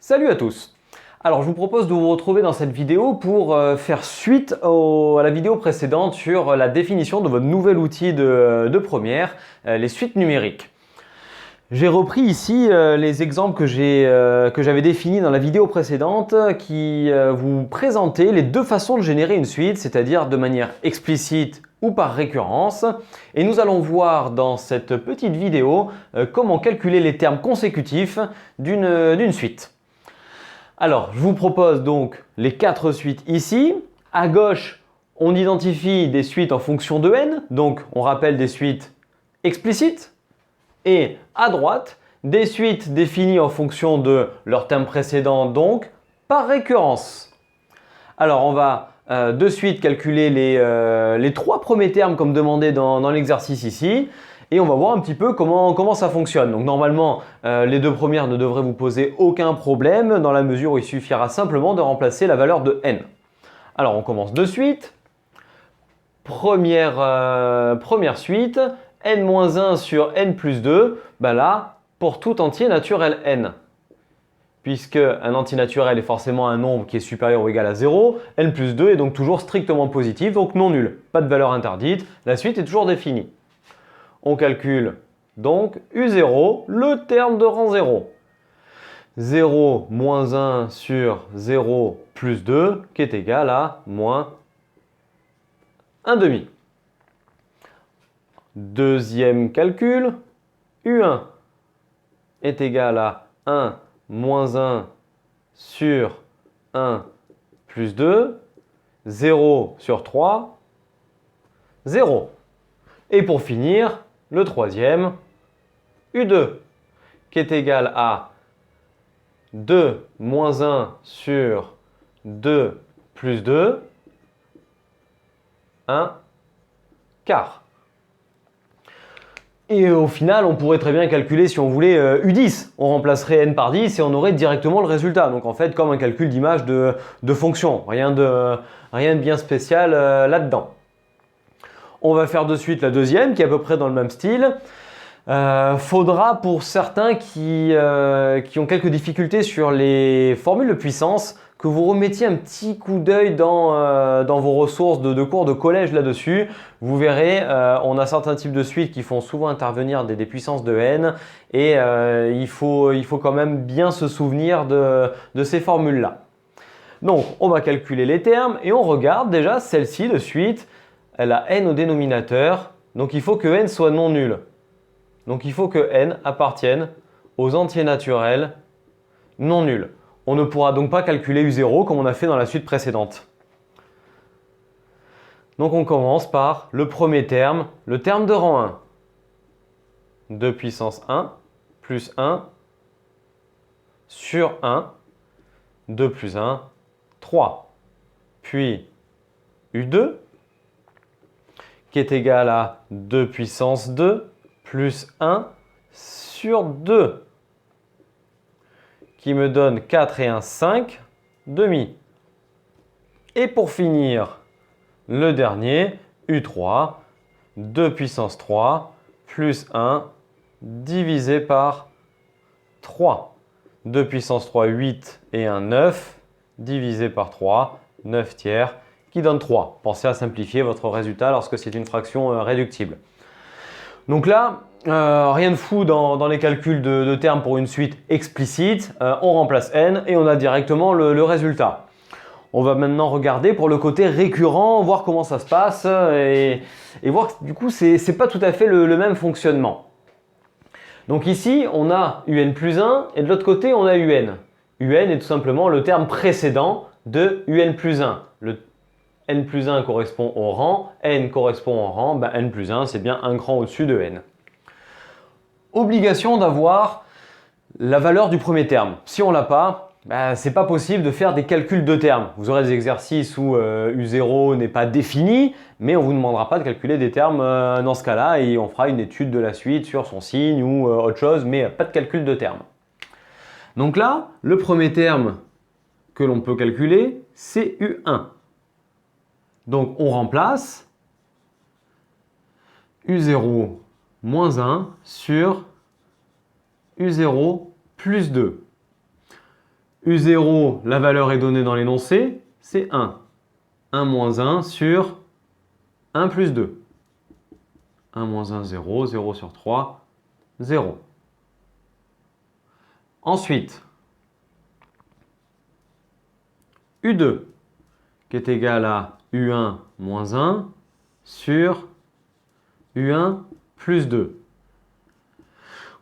Salut à tous. Alors je vous propose de vous retrouver dans cette vidéo pour faire suite à la vidéo précédente sur la définition de votre nouvel outil de première, les suites numériques. J'ai repris ici les exemples que j'avais définis dans la vidéo précédente qui vous présentaient les deux façons de générer une suite, c'est-à-dire de manière explicite ou par récurrence. Et nous allons voir dans cette petite vidéo comment calculer les termes consécutifs d'une suite. Alors, je vous propose donc les 4 suites ici. À gauche, on identifie des suites en fonction de n, donc on rappelle des suites explicites. Et à droite, des suites définies en fonction de leur terme précédent, donc par récurrence. Alors, on va de suite calculer les 3 premiers termes comme demandé dans l'exercice ici. Et on va voir un petit peu comment ça fonctionne. Donc normalement, les 2 premières ne devraient vous poser aucun problème dans la mesure où il suffira simplement de remplacer la valeur de n. Alors on commence de suite. Première suite, n-1 sur n plus 2. Ben là, pour tout entier naturel n. Puisque un entier naturel est forcément un nombre qui est supérieur ou égal à 0, n plus 2 est donc toujours strictement positif, donc non nul. Pas de valeur interdite, la suite est toujours définie. On calcule donc U0, le terme de rang 0. 0 moins 1 sur 0 plus 2 qui est égal à moins 1 demi. Deuxième calcul, U1 est égal à 1 moins 1 sur 1 plus 2, 0 sur 3, 0. Et pour finir, le troisième, U2, qui est égal à 2 moins 1 sur 2 plus 2, 1 quart. Et au final, on pourrait très bien calculer, si on voulait, U10. On remplacerait n par 10 et on aurait directement le résultat. Donc en fait, comme un calcul d'image de fonction. Rien de bien spécial là-dedans. On va faire de suite la deuxième, qui est à peu près dans le même style. Faudra pour certains qui ont quelques difficultés sur les formules de puissance que vous remettiez un petit coup d'œil dans vos ressources de cours de collège là-dessus. Vous verrez, on a certains types de suites qui font souvent intervenir des puissances de n et il faut quand même bien se souvenir de ces formules-là. Donc, on va calculer les termes et on regarde déjà celle-ci de suite. Elle a n au dénominateur, donc il faut que n soit non nul. Donc il faut que n appartienne aux entiers naturels non nuls. On ne pourra donc pas calculer U0 comme on a fait dans la suite précédente. Donc on commence par le premier terme, le terme de rang 1. 2 puissance 1 plus 1 sur 1, 2 plus 1, 3. Puis U2 qui est égal à 2 puissance 2 plus 1 sur 2, qui me donne 4 et 1, 5 demi. Et pour finir, le dernier, U3, 2 puissance 3 plus 1 divisé par 3. 2 puissance 3, 8 et 1, 9 divisé par 3, 9 tiers, qui donne 3. Pensez à simplifier votre résultat lorsque c'est une fraction réductible. Donc là, rien de fou dans les calculs de termes pour une suite explicite. On remplace n et on a directement le résultat. On va maintenant regarder pour le côté récurrent, voir comment ça se passe et voir que du coup, c'est pas tout à fait le même fonctionnement. Donc ici, on a un plus 1 et de l'autre côté, on a un. Un est tout simplement le terme précédent de un plus 1. Le n plus 1 correspond au rang, n correspond au rang, ben n plus 1 c'est bien un cran au-dessus de n. Obligation d'avoir la valeur du premier terme. Si on ne l'a pas, ben, c'est pas possible de faire des calculs de termes. Vous aurez des exercices où U0 n'est pas défini, mais on ne vous demandera pas de calculer des termes dans ce cas-là et on fera une étude de la suite sur son signe ou autre chose, mais pas de calcul de termes. Donc là, le premier terme que l'on peut calculer, c'est U1. Donc on remplace U0 moins 1 sur U0 plus 2. U0, la valeur est donnée dans l'énoncé, c'est 1. 1 moins 1 sur 1 plus 2. 1 moins 1, 0. 0 sur 3, 0. Ensuite, U2, qui est égal à U1 moins 1 sur U1 plus 2.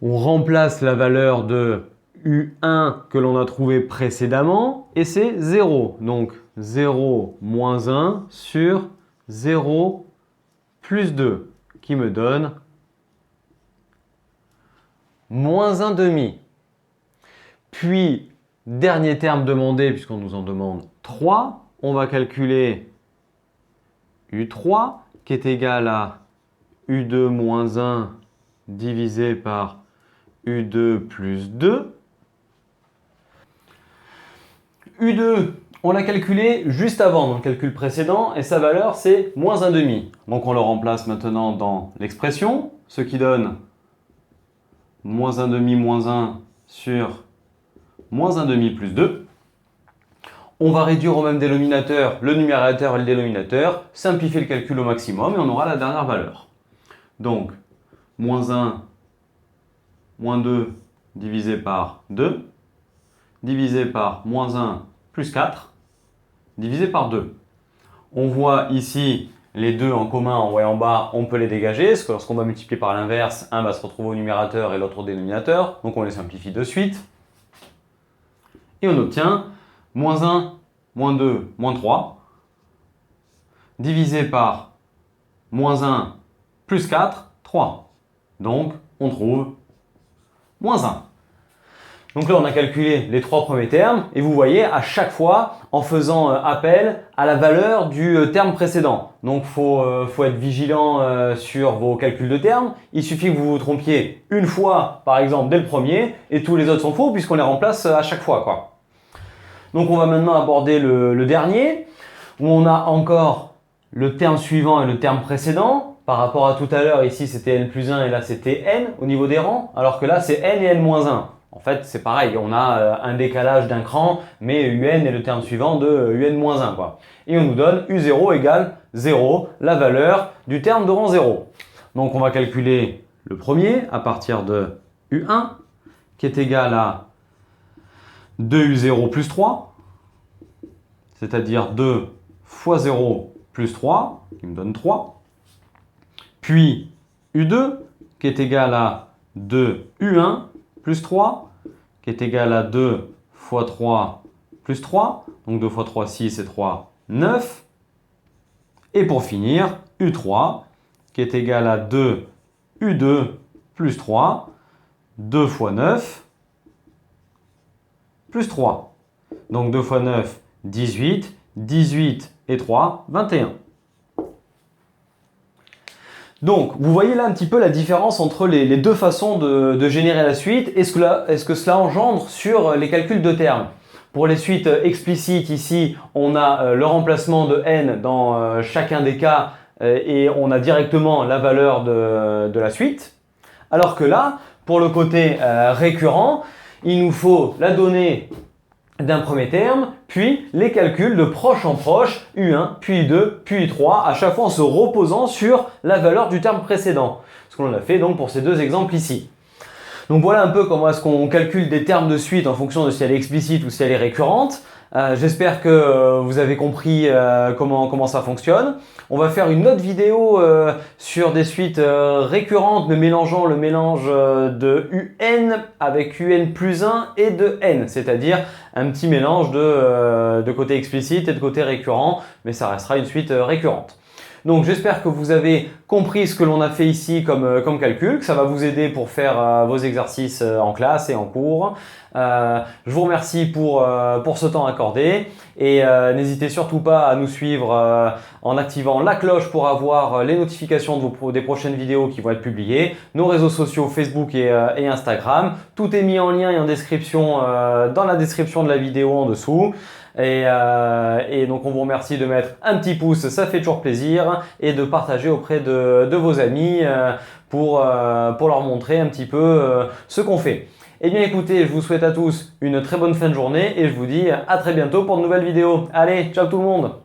On remplace la valeur de U1 que l'on a trouvé précédemment et c'est 0. Donc 0 moins 1 sur 0 plus 2 qui me donne moins 1 demi. Puis, dernier terme demandé puisqu'on nous en demande 3, on va calculer U3 qui est égal à U2 moins 1 divisé par U2 plus 2. U2, on l'a calculé juste avant dans le calcul précédent et sa valeur c'est moins 1 demi. Donc on le remplace maintenant dans l'expression, ce qui donne moins 1 demi moins 1 sur moins 1 demi plus 2. On va réduire au même dénominateur le numérateur et le dénominateur, simplifier le calcul au maximum et on aura la dernière valeur. Donc, moins 1, moins 2 divisé par 2, divisé par moins 1 plus 4, divisé par 2. On voit ici les deux en commun en haut et en bas, on peut les dégager, parce que lorsqu'on va multiplier par l'inverse, un va se retrouver au numérateur et l'autre au dénominateur, donc on les simplifie de suite. Et on obtient moins 1, moins 2, moins 3, divisé par moins 1 plus 4, 3. Donc, on trouve moins 1. Donc là, on a calculé les trois premiers termes et vous voyez à chaque fois en faisant appel à la valeur du terme précédent. Donc, il faut être vigilant sur vos calculs de termes. Il suffit que vous vous trompiez une fois, par exemple, dès le premier et tous les autres sont faux puisqu'on les remplace à chaque fois, quoi. Donc, on va maintenant aborder le dernier où on a encore le terme suivant et le terme précédent. Par rapport à tout à l'heure, ici c'était n plus 1 et là c'était n au niveau des rangs, alors que là c'est n et n moins 1. En fait, c'est pareil, on a un décalage d'un cran, mais un est le terme suivant de un moins 1, quoi. Et on nous donne u0 égale 0, la valeur du terme de rang 0. Donc on va calculer le premier à partir de u1, qui est égal à 2u0 plus 3, c'est-à-dire 2 fois 0 plus 3, qui me donne 3. Puis U2 qui est égal à 2U1 plus 3 qui est égal à 2 fois 3 plus 3. Donc 2 fois 3, 6 et 3, 9. Et pour finir, U3 qui est égal à 2U2 plus 3. 2 fois 9 plus 3. Donc 2 fois 9, 18. 18 et 3, 21. Donc, vous voyez là un petit peu la différence entre les deux façons de générer la suite et ce que cela engendre sur les calculs de termes. Pour les suites explicites, ici, on a le remplacement de n dans chacun des cas et on a directement la valeur de la suite. Alors que là, pour le côté récurrent, il nous faut la donnée d'un premier terme, puis les calculs de proche en proche, U1, puis U2, puis U3, à chaque fois en se reposant sur la valeur du terme précédent. Ce que l'on a fait donc pour ces deux exemples ici. Donc voilà un peu comment est-ce qu'on calcule des termes de suite en fonction de si elle est explicite ou si elle est récurrente. J'espère que vous avez compris comment ça fonctionne. On va faire une autre vidéo sur des suites récurrentes, mais mélangeant le mélange de UN avec UN plus 1 et de N, c'est-à-dire un petit mélange de côté explicite et de côté récurrent, mais ça restera une suite récurrente. Donc j'espère que vous avez compris ce que l'on a fait ici comme calcul, que ça va vous aider pour faire vos exercices en classe et en cours. Je vous remercie pour ce temps accordé et n'hésitez surtout pas à nous suivre en activant la cloche pour avoir les notifications des prochaines vidéos qui vont être publiées, nos réseaux sociaux Facebook et Instagram. Tout est mis en lien et en description dans la description de la vidéo en dessous. Et donc on vous remercie de mettre un petit pouce, ça fait toujours plaisir, et de partager auprès de vos amis pour leur montrer un petit peu ce qu'on fait. Eh bien écoutez, je vous souhaite à tous une très bonne fin de journée et je vous dis à très bientôt pour de nouvelles vidéos. Allez, ciao tout le monde!